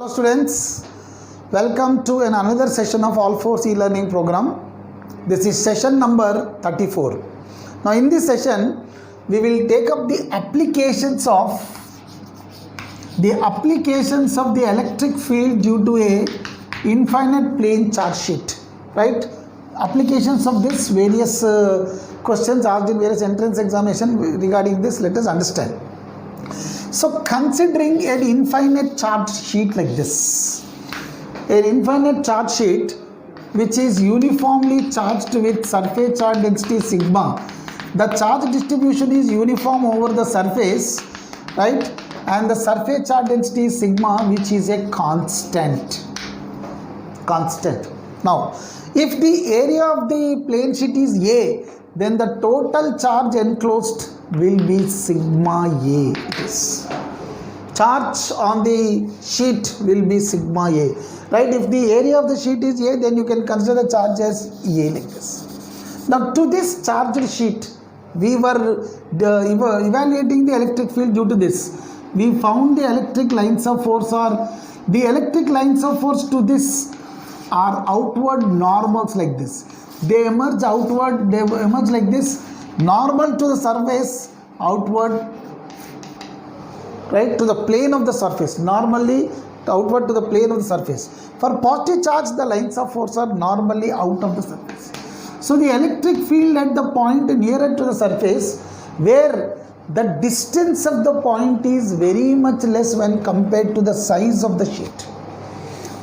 Hello students, welcome to another session of All Force e-learning program. This is session number 34. Now in this session we will take up the applications of the electric field due to a infinite plane charge sheet, right? Applications of this various questions asked in various entrance examination regarding this, let us understand. So considering an infinite charge sheet like this, an infinite charge sheet which is uniformly charged with surface charge density sigma, the charge distribution is uniform over the surface, right? And the surface charge density is sigma, which is a constant. Now if the area of the plane sheet is A, then the total charge enclosed will be sigma A. Charge on the sheet will be sigma A, right? If the area of the sheet is A, then you can consider the charge as A like this. Now to this charged sheet, we were evaluating the electric field due to this. We found the electric lines of force to this are outward normals like this. They emerge outward, they emerge like this, normal to the surface, outward, right, to the plane of the surface, normally outward to the plane of the surface. For positive charge, the lines of force are normally out of the surface. So the electric field at the point nearer to the surface, where the distance of the point is very much less when compared to the size of the sheet.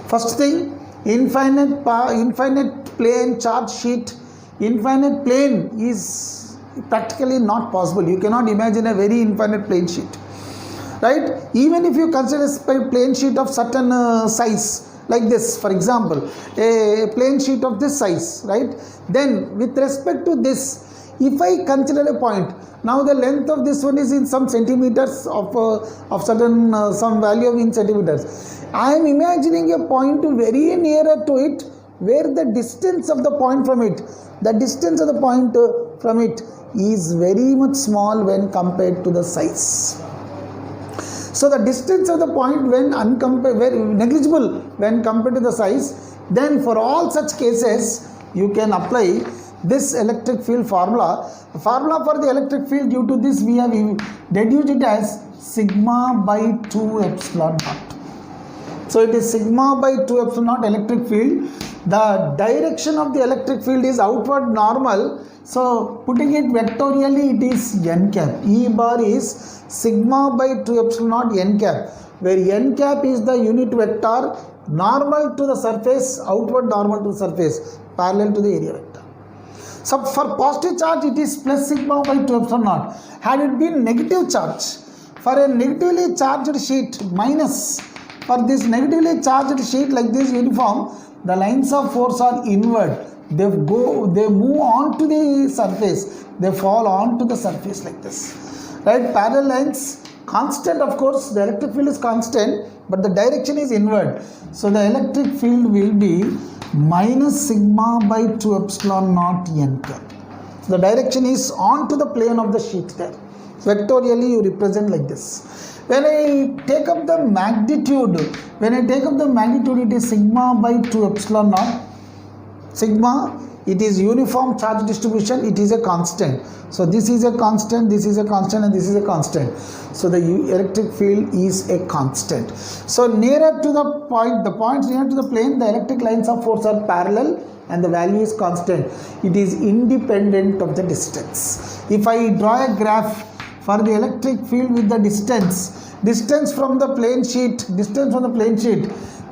First thing, infinite plane charge sheet, infinite plane is practically not possible. You cannot imagine a very infinite plane sheet, right? Even if you consider a plane sheet of certain size like this, for example, a plane sheet of this size, right? Then with respect to this, if I consider a point, now the length of this one is in some centimeters of certain some value in centimeters. I am imagining a point very nearer to it, where the distance of the point from it, is very much small when compared to the size. So the distance of the point when very negligible when compared to the size, then for all such cases you can apply this electric field formula. The formula for the electric field due to this, we have deduced it as sigma by 2 epsilon naught. So it is sigma by 2 epsilon naught electric field. The direction of the electric field is outward normal. So putting it vectorially, it is n cap. E bar is sigma by 2 epsilon naught n cap, where n cap is the unit vector normal to the surface, outward normal to the surface, parallel to the area vector. So for positive charge, it is plus sigma by 2 epsilon naught. Had it been negative charge, for a negatively charged sheet, minus, for this negatively charged sheet like this uniform, the lines of force are inward. They move on to the surface, they fall on to the surface like this, right? Parallel lines, constant, of course, the electric field is constant, but the direction is inward. So the electric field will be minus sigma by 2 epsilon naught n cap. So the direction is on to the plane of the sheet there. Vectorially you represent like this. When I take up the magnitude, it is sigma by 2 epsilon naught. Sigma, it is uniform charge distribution, it is a constant. So this is a constant, this is a constant, and this is a constant. So the electric field is a constant. So nearer to the points near to the plane, the electric lines of force are parallel and the value is constant. It is independent of the distance. If I draw a graph for the electric field with the distance from the plane sheet,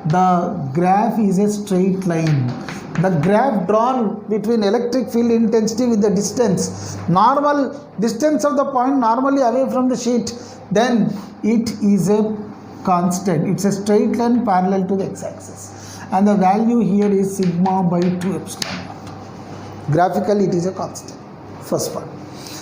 the graph is a straight line. The graph drawn between electric field intensity with the distance, normal distance of the point normally away from the sheet, then it is a constant. It's a straight line parallel to the x-axis. And the value here is sigma by 2 epsilon naught. Graphically, it is a constant. First part.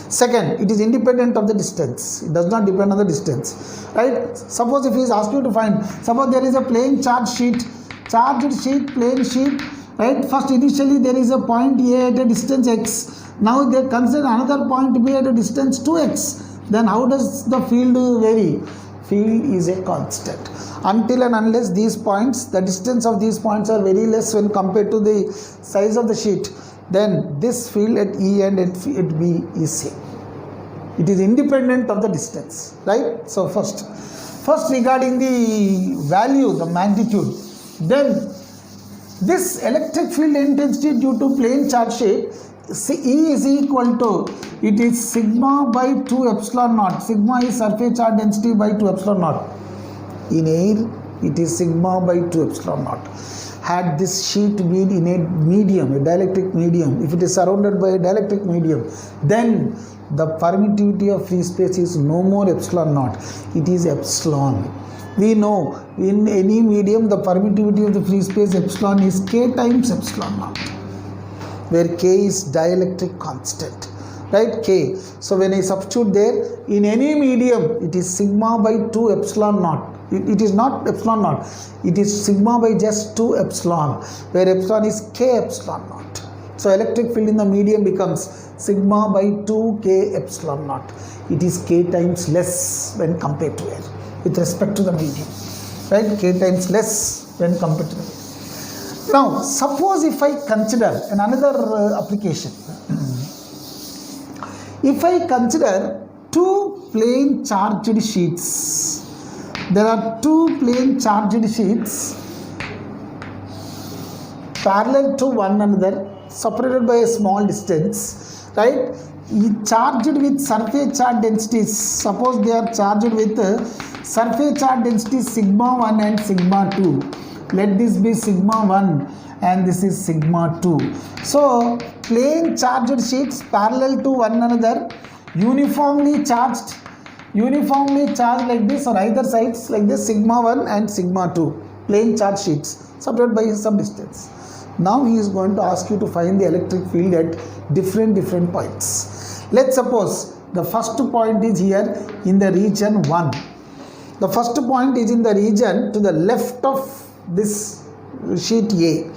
Second, it is independent of the distance. It does not depend on the distance, right? Suppose if he is asked you to find, suppose there is a plane charged sheet, plane sheet, right? First, initially there is a point A at a distance x. Now they consider another point B at a distance 2x. Then how does the field vary? field is a constant. Until and unless these points, the distance of these points are very less when compared to the size of the sheet, then this field at E and at B is same. It is independent of the distance, right? So first regarding the value, the magnitude, then this electric field intensity due to plane charge sheet, E is equal to, it is sigma by 2 epsilon naught. Sigma is surface charge density by 2 epsilon naught. In air, it is sigma by 2 epsilon naught. Had this sheet been in a medium, a dielectric medium, if it is surrounded by a dielectric medium, then the permittivity of free space is no more epsilon naught, it is epsilon. We know in any medium the permittivity of the free space epsilon is k times epsilon naught, where k is dielectric constant, right? K. So when I substitute there, in any medium it is sigma by 2 epsilon naught. It is not epsilon naught, it is sigma by just 2 epsilon, where epsilon is k epsilon naught. So electric field in the medium becomes sigma by 2k epsilon naught. It is k times less when compared to air with respect to the medium, right? K times less when compared to the medium. Now suppose if I consider another application, if I consider two plane charged sheets, there are two plane charged sheets parallel to one another, separated by a small distance, right? Charged with surface charge densities. Suppose they are charged with surface charge density sigma 1 and sigma 2. Let this be sigma 1 and this is sigma 2. So plane charged sheets parallel to one another, uniformly charged like this on either sides, like this, sigma 1 and sigma 2, plane charge sheets separated by some distance. Now he is going to ask you to find the electric field at different points. Let's suppose the first point is here in the region 1. The first point is in the region to the left of this sheet A.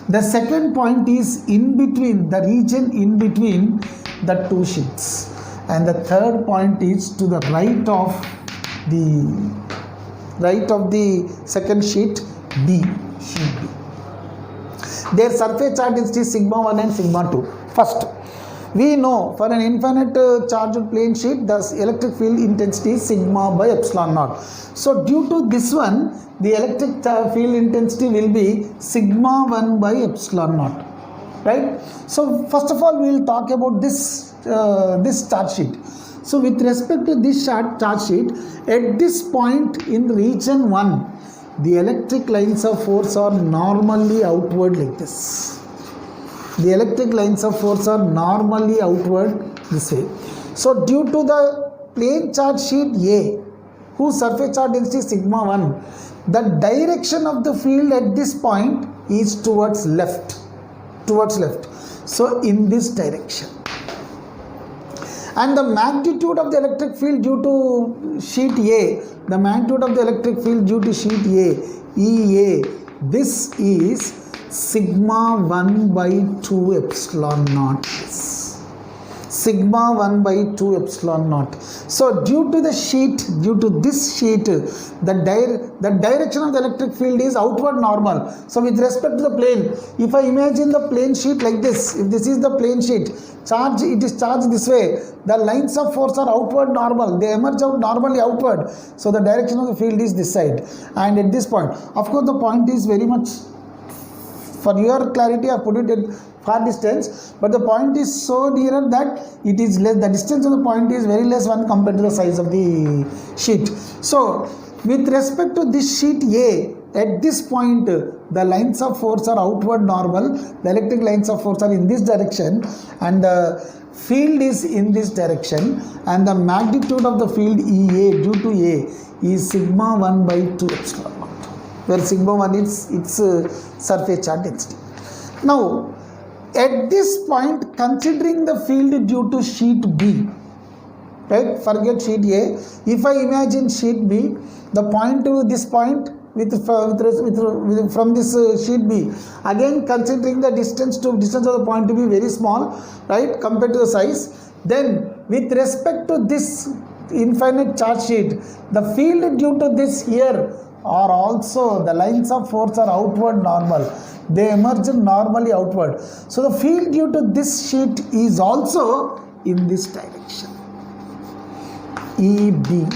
The second point is in between, the region in between the two sheets. And the third point is to the right of the second sheet B, sheet B. Their surface charge density is sigma 1 and sigma 2. First, we know for an infinite charged plane sheet, the electric field intensity is sigma by epsilon naught. So due to this one, the electric field intensity will be sigma 1 by epsilon naught, right? So first of all, we will talk about this charge sheet. So with respect to this charge sheet, at this point in region 1, the electric lines of force are normally outward like this. The electric lines of force are normally outward this way. So due to the plane charge sheet A, whose surface charge density is sigma 1, the direction of the field at this point is towards left. So in this direction. And the magnitude of the electric field due to sheet A, the magnitude of the electric field due to sheet A, EA, this is sigma 1 by 2 epsilon naught. Sigma 1 by 2 epsilon naught. So due to this sheet, the direction of the electric field is outward normal. So with respect to the plane, if I imagine the plane sheet like this, if this is the plane sheet, it is charged this way, the lines of force are outward normal, they emerge out normally outward. So the direction of the field is this side. And at this point, of course the point is very much, for your clarity I put it at far distance, but the point is so nearer that it is less, the distance of the point is very less when compared to the size of the sheet. So with respect to this sheet A, at this point the lines of force are outward normal, the electric lines of force are in this direction and the field is in this direction, and the magnitude of the field EA due to A is sigma 1 by 2 epsilon naught, where sigma 1 is its surface charge density. Now at this point, considering the field due to sheet B, right, forget sheet A, if I imagine sheet B, the point to this point from this sheet B, again considering the distance of the point to be very small, right, compared to the size, then with respect to this infinite charge sheet, the field due to this here are also, the lines of force are outward normal. They emerge normally outward. So the field due to this sheet is also in this direction, EB.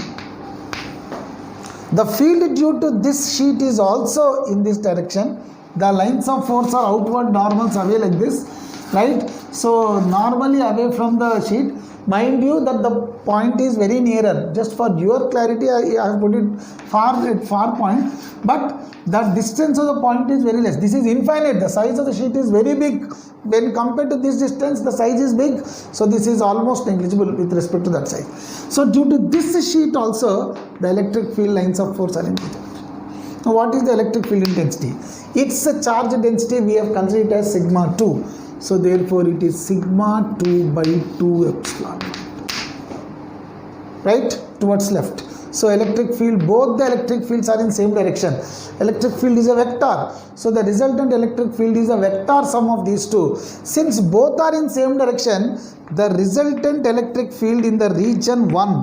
The field due to this sheet is also in this direction. The lines of force are outward normals away like this, right? So normally away from the sheet. Mind you that the point is very nearer. Just for your clarity, I have put it far point, but the distance of the point is very less. This is infinite. The size of the sheet is very big. When compared to this distance, the size is big. So this is almost negligible with respect to that size. So due to this sheet also, the electric field lines of force are infinite. Now what is the electric field intensity? It's a charge density. We have considered it as sigma 2. So therefore it is sigma 2 by 2 epsilon, right, towards left. So electric field, both the electric fields are in same direction. Electric field is a vector. So the resultant electric field is a vector sum of these two. Since both are in same direction, the resultant electric field in the region 1,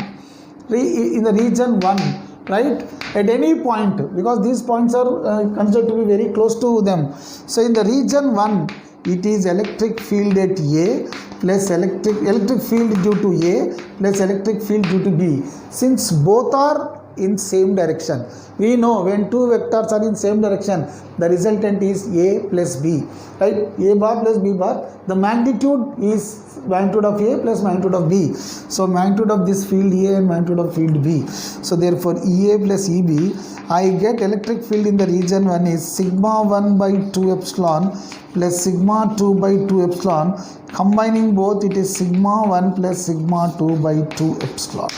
right, at any point, because these points are considered to be very close to them. So in the region 1, it is electric field at A plus electric field due to A plus electric field due to B. Since both are in same direction, we know when two vectors are in same direction, the resultant is A plus B, right? A bar plus B bar. The magnitude is magnitude of A plus magnitude of B. So magnitude of this field A and magnitude of field B. So therefore EA plus EB, I get electric field in the region 1 is sigma 1 by 2 epsilon plus sigma 2 by 2 epsilon. Combining both, it is sigma 1 plus sigma 2 by 2 epsilon.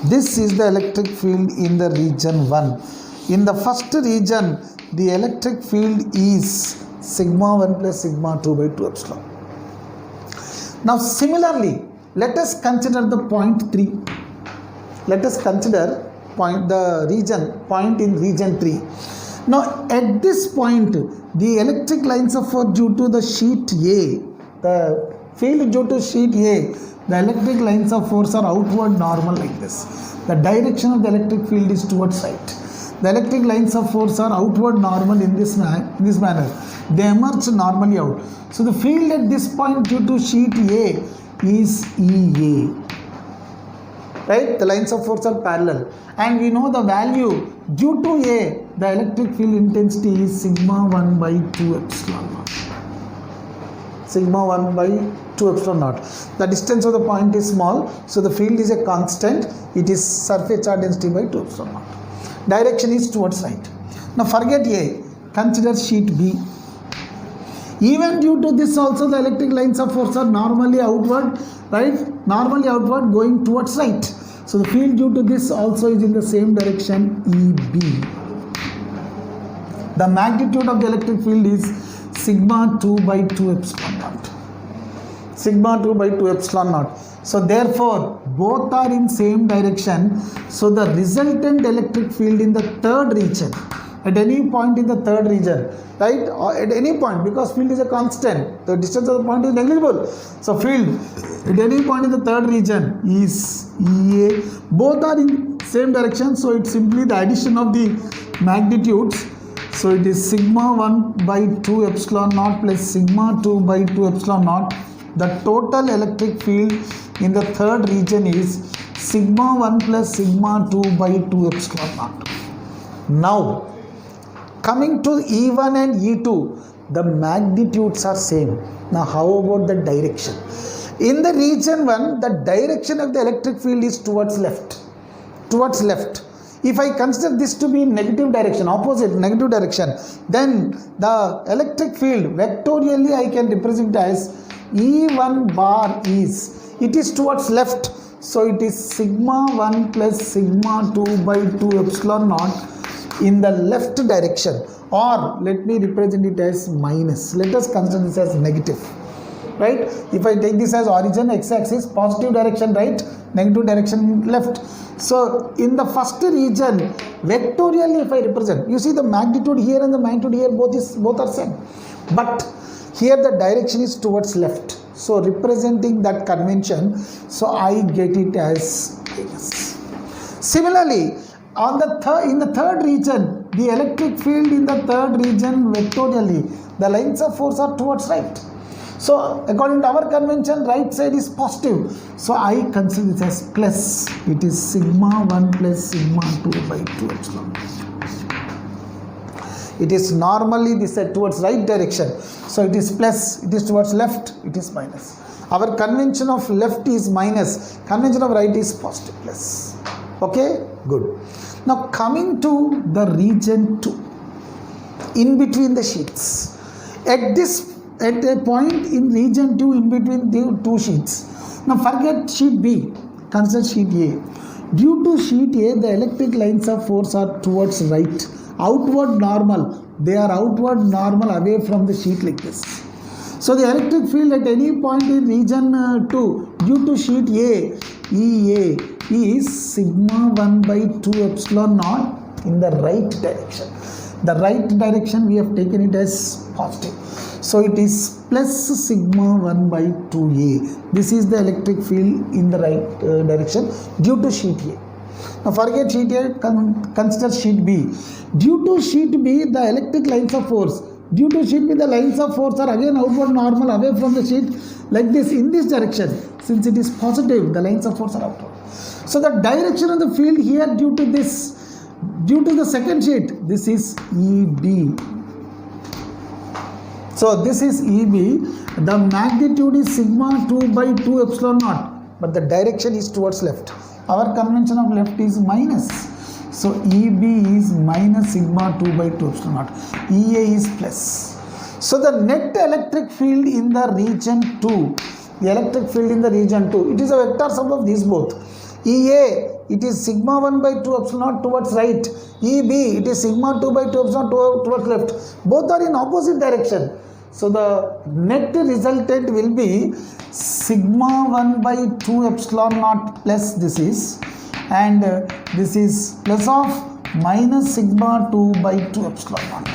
This is the electric field in the region 1. In the first region, the electric field is sigma 1 plus sigma 2 by 2 epsilon. Now similarly, let us consider the point 3. Let us consider point in region 3. Now at this point, the electric lines of force due to the sheet A, the field due to sheet A, the electric lines of force are outward normal like this. The direction of the electric field is towards right. The electric lines of force are outward normal in this manner. They emerge normally out. So the field at this point due to sheet A is EA. Right? The lines of force are parallel. And we know the value due to A, the electric field intensity is sigma 1 by 2 epsilon naught. Sigma 1 by 2 epsilon naught. The distance of the point is small, so the field is a constant. It is surface charge density by 2 epsilon naught. Direction is towards right. Now forget A, consider sheet B. Even due to this also, the electric lines of force are normally outward, right? Normally outward going towards right. So the field due to this also is in the same direction, EB. The magnitude of the electric field is sigma 2 by 2 epsilon naught. Sigma 2 by 2 epsilon naught. So therefore, both are in same direction. So the resultant electric field in the third region, at any point in the third region, right, or at any point, because field is a constant, the distance of the point is negligible. So field at any point in the third region is EA. Both are in same direction, so it's simply the addition of the magnitudes. So it is sigma 1 by 2 epsilon naught plus sigma 2 by 2 epsilon naught. The total electric field in the third region is sigma 1 plus sigma 2 by 2 epsilon naught. Now coming to E1 and E2, the magnitudes are same. Now how about the direction? In the region 1, the direction of the electric field is towards left. Towards left. If I consider this to be negative direction, opposite negative direction, then the electric field vectorially I can represent as E1 bar is, it is towards left. So it is sigma 1 plus sigma 2 by 2 epsilon naught in the left direction, or let me represent it as minus. Let us consider this as negative, right? If I take this as origin, x-axis, positive direction right, negative direction left. So in the first region, vectorially if I represent, you see the magnitude here and the magnitude here both are same, but here the direction is towards left. So representing that convention, so I get it as minus. Similarly, in the third region, the electric field in the third region vectorially, the lines of force are towards right. So according to our convention, right side is positive. So I consider this as plus. It is sigma 1 plus sigma 2 by 2 epsilon. It is normally this side towards right direction. So it is plus. It is towards left. It is minus. Our convention of left is minus. Convention of right is positive plus. Okay, good. Now coming to the region 2, in between the sheets. At a point in region 2, in between the two sheets. Now forget sheet B, consider sheet A. Due to sheet A, the electric lines of force are towards right, outward normal. They are outward normal away from the sheet like this. So the electric field at any point in region 2, due to sheet A, EA is sigma 1 by 2 epsilon naught in the right direction. The right direction we have taken it as positive. So it is plus sigma 1 by 2A. This is the electric field in the right direction due to sheet A. Now forget sheet A, consider sheet B. Due to sheet B, the electric lines of force. Due to sheet B, the lines of force are again outward normal away from the sheet like this in this direction. Since it is positive, the lines of force are outward. So the direction of the field here due to the second sheet, this is EB. So this is EB. The magnitude is sigma 2 by 2 epsilon naught, but the direction is towards left. Our convention of left is minus. So EB is minus sigma 2 by 2 epsilon naught. EA is plus. So the net electric field in the region 2, the electric field in the region 2, it is a vector sum of these both. EA, it is sigma 1 by 2 epsilon naught towards right. EB, it is sigma 2 by 2 epsilon towards left. Both are in opposite direction. So the net resultant will be sigma 1 by 2 epsilon naught plus this is, and this is plus of minus sigma 2 by 2 epsilon naught.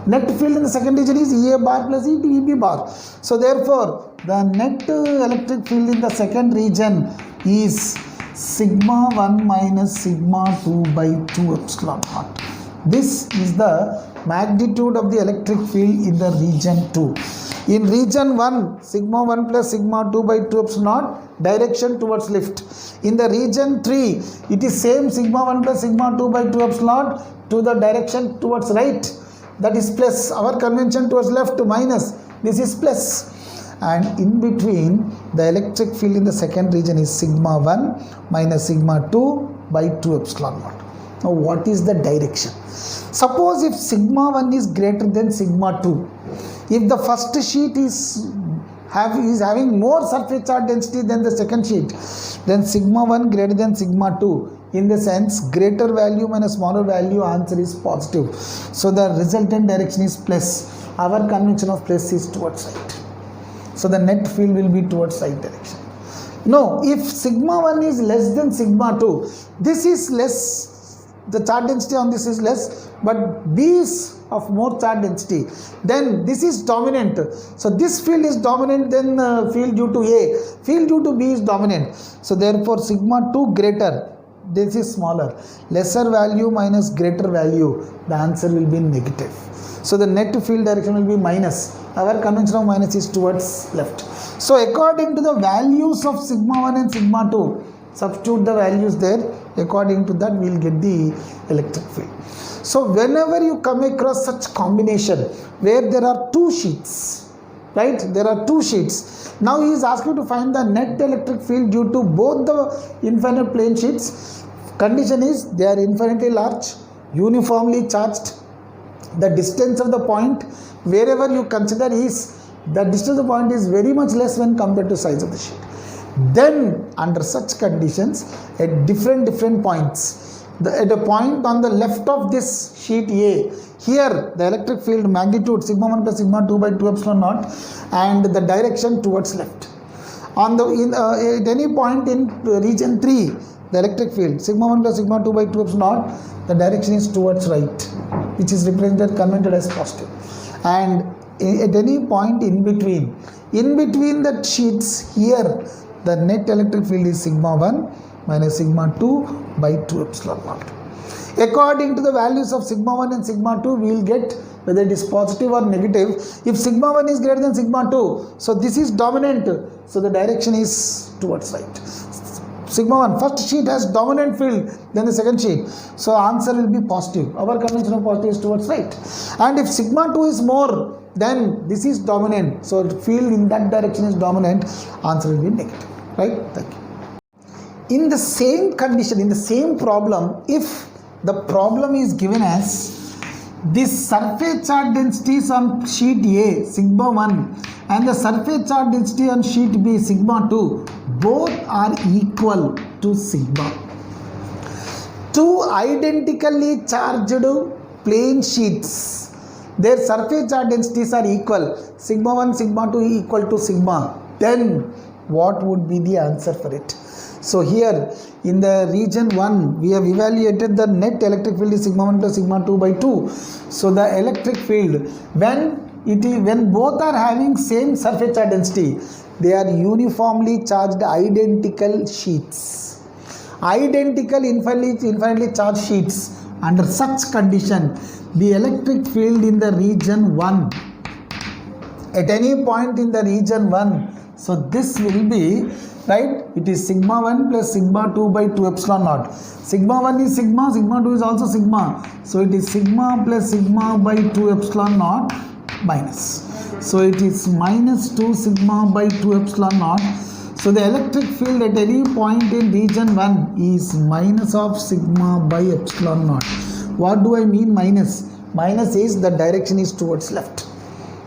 Net field in the second region is EA bar plus EB bar. So therefore the net electric field in the second region is sigma 1 minus sigma 2 by 2 epsilon naught. This is the magnitude of the electric field in the region 2. In region 1, sigma 1 plus sigma 2 by 2 epsilon naught, direction towards left. In the region 3, it is same sigma 1 plus sigma 2 by 2 epsilon naught to the direction towards right. That is plus. Our convention towards left minus. This is plus. And in between, the electric field in the second region is sigma 1 minus sigma 2 by 2 epsilon naught. Now what is the direction? Suppose if sigma 1 is greater than sigma 2, if the first sheet is having more surface charge density than the second sheet, then sigma 1 greater than sigma 2, in the sense greater value minus smaller value, answer is positive. So the resultant direction is plus. Our convention of plus is towards right. So the net field will be towards right direction. No, if sigma 1 is less than sigma 2, this is less, the charge density on this is less, but B is of more charge density, then this is dominant. So this field is dominant than field due to A. Field due to B is dominant. So therefore sigma 2 greater, this is smaller. Lesser value minus greater value, the answer will be negative. So the net field direction will be minus. Our convention of minus is towards left. So according to the values of sigma 1 and sigma 2, substitute the values there. According to that, we will get the electric field. So whenever you come across such combination where there are two sheets, right? There are two sheets. Now he is asking you to find the net electric field due to both the infinite plane sheets. Condition is they are infinitely large, uniformly charged. The distance of the point wherever you consider is, the distance of the point is very much less when compared to size of the sheet. Then under such conditions, at different points, at a point on the left of this sheet A, here the electric field magnitude sigma 1 plus sigma 2 by 2 epsilon naught, and the direction towards left. At any point in region 3, the electric field sigma 1 plus sigma 2 by 2 epsilon naught, the direction is towards right, which is represented convented as positive. And at any point in between the sheets, here the net electric field is sigma 1 minus sigma 2 by 2 epsilon naught. According to the values of sigma 1 and sigma 2, we will get whether it is positive or negative. If sigma 1 is greater than sigma 2, so this is dominant, so the direction is towards right. Sigma 1, first sheet has dominant field, then the second sheet, so answer will be positive. Our convention of positive is towards right. And if sigma 2 is more, then this is dominant, so field in that direction is dominant, answer will be negative, right? Thank you. In the same condition, in the same problem, if the problem is given as this surface charge densities on sheet A, sigma 1, and the surface charge density on sheet B, sigma 2, both are equal to sigma. Two identically charged plane sheets, their surface charge densities are equal, sigma 1, sigma 2 equal to sigma, then what would be the answer for it? So here in the region 1, we have evaluated the net electric field is sigma 1 plus sigma 2 by 2. So the electric field, when both are having same surface charge density, they are uniformly charged identical sheets. Identical infinitely charged sheets. Under such condition, the electric field in the region 1, at any point in the region 1, so this will be, right, it is sigma 1 plus sigma 2 by 2 epsilon naught. Sigma 1 is sigma, sigma 2 is also sigma. So it is sigma plus sigma by 2 epsilon naught minus. So it is minus 2 sigma by 2 epsilon naught. So the electric field at any point in region 1 is minus of sigma by epsilon naught. What do I mean minus? Minus is the direction is towards left.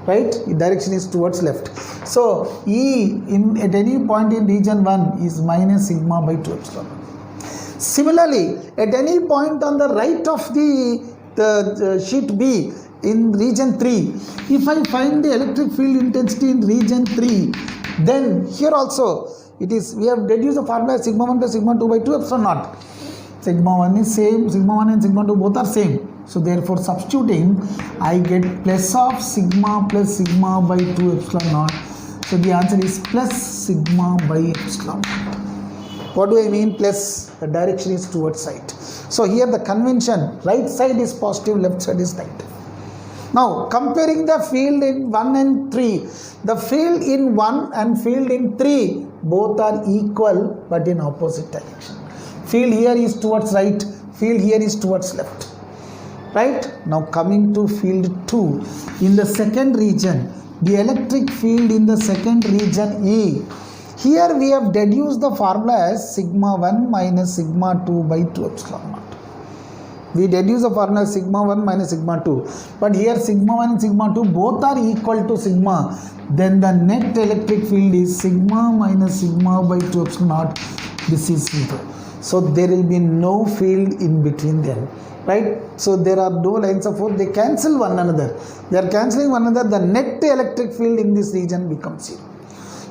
Right? Direction is towards left. So E at any point in region 1 is minus sigma by 2 epsilon. Similarly, at any point on the right of the sheet B in region 3, if I find the electric field intensity in region 3, then here also it is, we have deduced the formula sigma 1 plus sigma 2 by 2 epsilon naught. Sigma 1 is same, sigma 1 and sigma 2 both are same. So therefore substituting, I get plus of sigma plus sigma by 2 epsilon naught. So the answer is plus sigma by epsilon naught. What do I mean plus? The direction is towards right. So here the convention, right side is positive, left side is negative. Now comparing the field in 1 and 3, the field in 1 and field in 3 both are equal but in opposite direction. Field here is towards right, field here is towards left. Right? Now coming to field 2, in the second region, the electric field in the second region E, here we have deduced the formula as sigma 1 minus sigma 2 by 2 epsilon naught. We deduce the formula sigma 1 minus sigma 2, but here sigma 1 and sigma 2 both are equal to sigma, then the net electric field is sigma minus sigma by 2 epsilon naught. This is 0. So there will be no field in between them. Right? So there are no lines of force, they cancel one another. They are cancelling one another, the net electric field in this region becomes 0.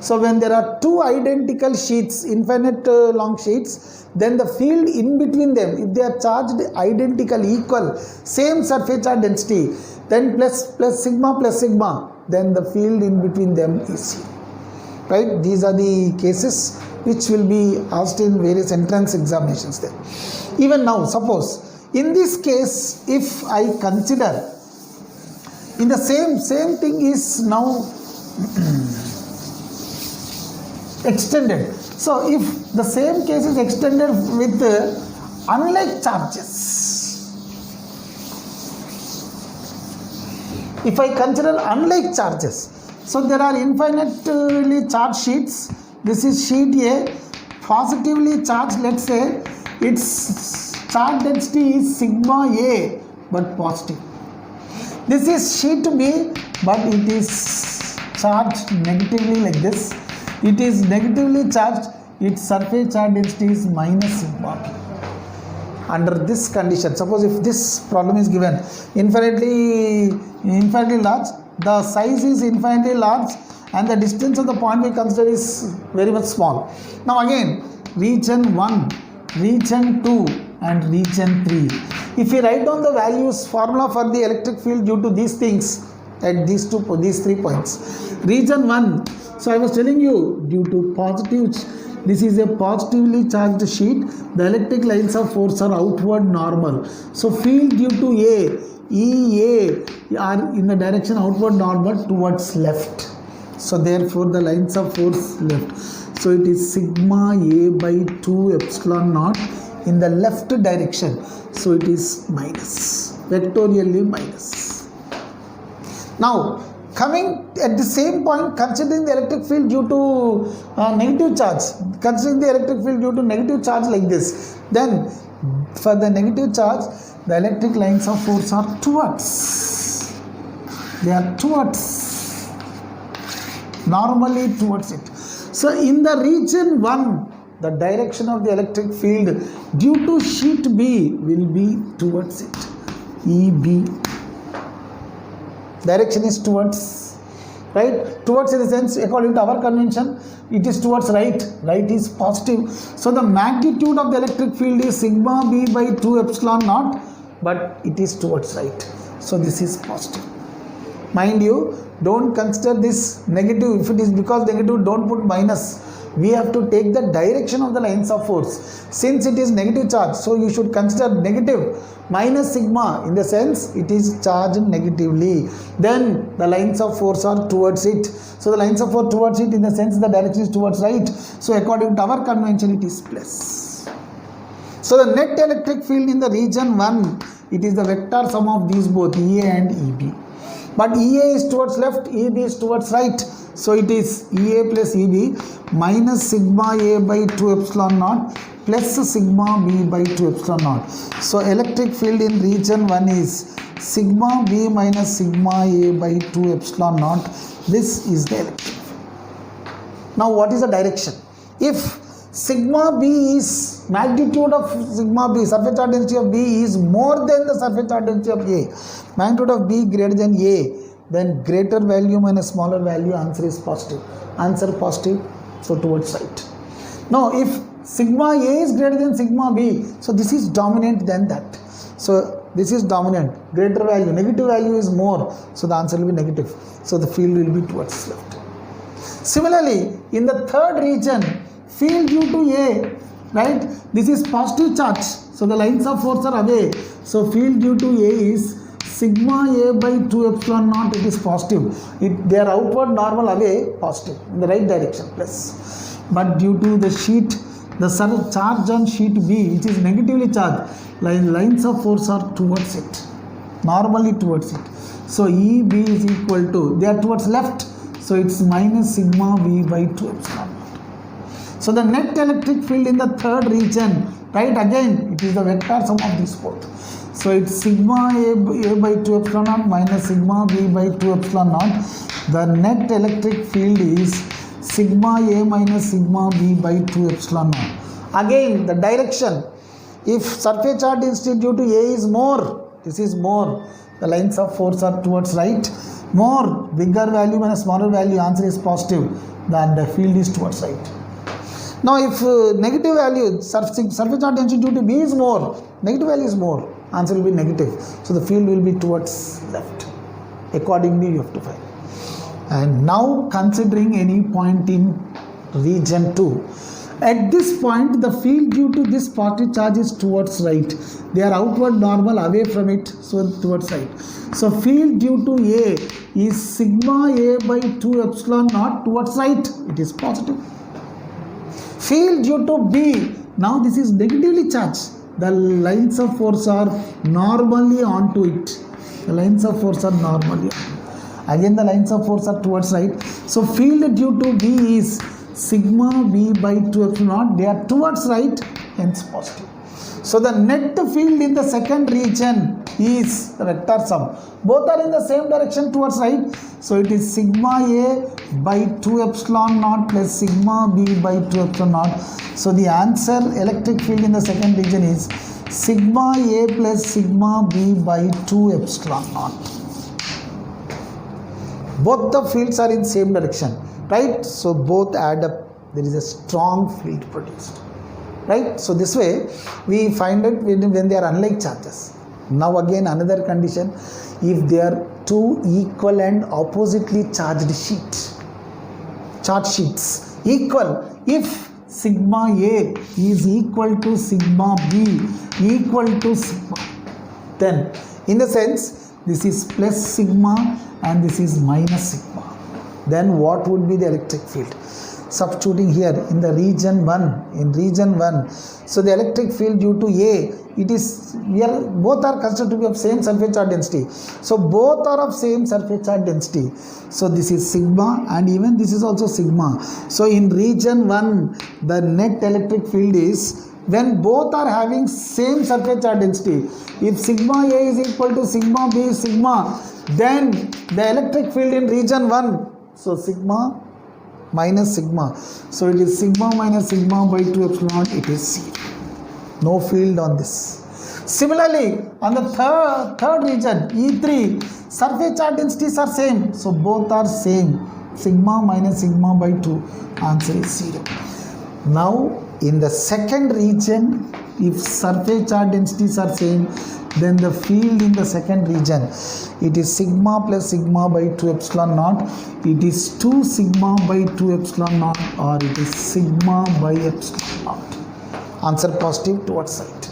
So when there are two identical sheets, infinite long sheets, then the field in between them, if they are charged identical, equal, same surface charge density, then plus sigma, then the field in between them is 0. Right? These are the cases which will be asked in various entrance examinations there. Even now, suppose, in this case, if I consider, in the same thing is now extended. So if the same case is extended with unlike charges, if I consider unlike charges, so there are infinitely charged sheets. This is sheet A, positively charged, let's say its charge density is sigma A but positive. This is sheet B, but it is charged negatively like this. It is negatively charged, its surface charge density is minus sigma B. Under this condition, suppose if this problem is given, infinitely large, the size is infinitely large and the distance of the point we consider is very much small. Now again, region 1, region 2 and region 3. If we write down the values, formula for the electric field due to these things at these 3 points. Region 1, so I was telling you, due to positive this is a positively charged sheet. The electric lines of force are outward normal. So field due to A, EA are in the direction outward normal towards left. So therefore the lines of force left. So it is sigma A by 2 epsilon naught in the left direction. So it is minus, vectorially minus. Now coming at the same point, considering the electric field due to negative charge, considering the electric field due to negative charge like this, then for the negative charge, the electric lines of force are towards, they are towards, normally towards it. So in the region 1, the direction of the electric field due to sheet B will be towards it, EB. Direction is towards, right? Towards in the sense, according to our convention, it is towards right. Right is positive. So the magnitude of the electric field is sigma B by 2 epsilon naught, but it is towards right. So this is positive. Mind you, don't consider this negative. If it is because negative, don't put minus. We have to take the direction of the lines of force. Since it is negative charge, so you should consider negative minus sigma, in the sense it is charged negatively. Then the lines of force are towards it. So the lines of force towards it, in the sense the direction is towards right. So according to our convention, it is plus. So the net electric field in the region 1, it is the vector sum of these both, EA and EB. But EA is towards left, EB is towards right. So it is EA plus EB minus sigma A by 2 epsilon naught plus sigma B by 2 epsilon naught. So electric field in region 1 is sigma B minus sigma A by 2 epsilon naught. This is the electric field. Now what is the direction? If sigma B is, magnitude of sigma B, surface charge density of B is more than the surface charge density of A, magnitude of B greater than A, then greater value minus smaller value, answer is positive. Answer positive, so towards right. Now if sigma A is greater than sigma B, so this is dominant than that. So this is dominant, greater value, negative value is more, so the answer will be negative. So the field will be towards left. Similarly, in the third region, field due to A, right, this is positive charge, so the lines of force are away. So field due to A is sigma A by 2 epsilon naught, it is positive. They are outward normal away, positive, in the right direction, plus. But due to the sheet, the charge on sheet B, which is negatively charged, lines of force are towards it, normally towards it. So EB is equal to, they are towards left, so it's minus sigma B by 2 epsilon naught. So the net electric field in the third region, right, again it is the vector sum of these both. So it's sigma A by 2 epsilon naught minus sigma B by 2 epsilon naught. The net electric field is sigma A minus sigma B by 2 epsilon naught. Again the direction, if surface charge density due to A is more, this is more, the lines of force are towards right. More, bigger value minus smaller value, answer is positive, then the field is towards right. Now if negative value, surface charge density due to B is more, negative value is more, answer will be negative. So the field will be towards left. Accordingly you have to find. And now considering any point in region 2, at this point the field due to this positive charge is towards right. They are outward normal away from it, so towards right. So field due to A is sigma A by 2 epsilon naught towards right, it is positive. Field due to B, now this is negatively charged, the lines of force are normally onto it. The lines of force are normally on. Again the lines of force are towards right. So field due to B is sigma B by 2 epsilon naught, they are towards right, hence positive. So the net field in the second region is the vector sum. Both are in the same direction towards right. So it is sigma A by 2 epsilon naught plus sigma B by 2 epsilon naught. So the answer, electric field in the second region is sigma A plus sigma B by 2 epsilon naught. Both the fields are in same direction, right? So both add up, there is a strong field produced, right? So this way we find it when they are unlike charges. Now again another condition, if they are two equal and oppositely charged charge sheets, equal, if sigma A is equal to sigma B equal to sigma. Then in the sense this is plus sigma and this is minus sigma. Then what would be the electric field? Substituting here in the region 1, so the electric field due to A, it is both are considered to be of same surface charge density, so both are of same surface charge density, so this is sigma and even this is also sigma. So in region 1 the net electric field is, when both are having same surface charge density, if sigma A is equal to sigma B is sigma, then the electric field in region 1, so sigma minus sigma, so it is sigma minus sigma by 2 epsilon naught, it is 0. No field on this. Similarly on the third region E3, surface charge densities are same, so both are same, sigma minus sigma by 2, answer is 0. Now in the second region, if surface charge densities are same, then the field in the second region, it is sigma plus sigma by 2 epsilon naught, it is 2 sigma by 2 epsilon naught, or it is sigma by epsilon naught. Answer positive towards side,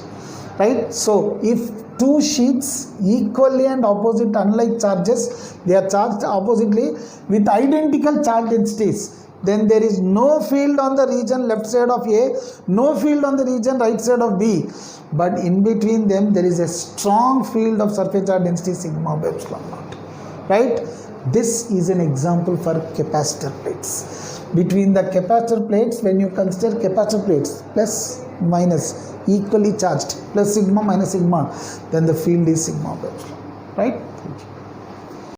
right? So if two sheets equally and opposite unlike charges, they are charged oppositely with identical charge densities, then there is no field on the region left side of A, no field on the region right side of B, but in between them there is a strong field of surface charge density sigma by epsilon naught, right? This is an example for capacitor plates. Between the capacitor plates, when you consider capacitor plates plus minus equally charged, plus sigma minus sigma, then the field is sigma by epsilon, right? Thank you.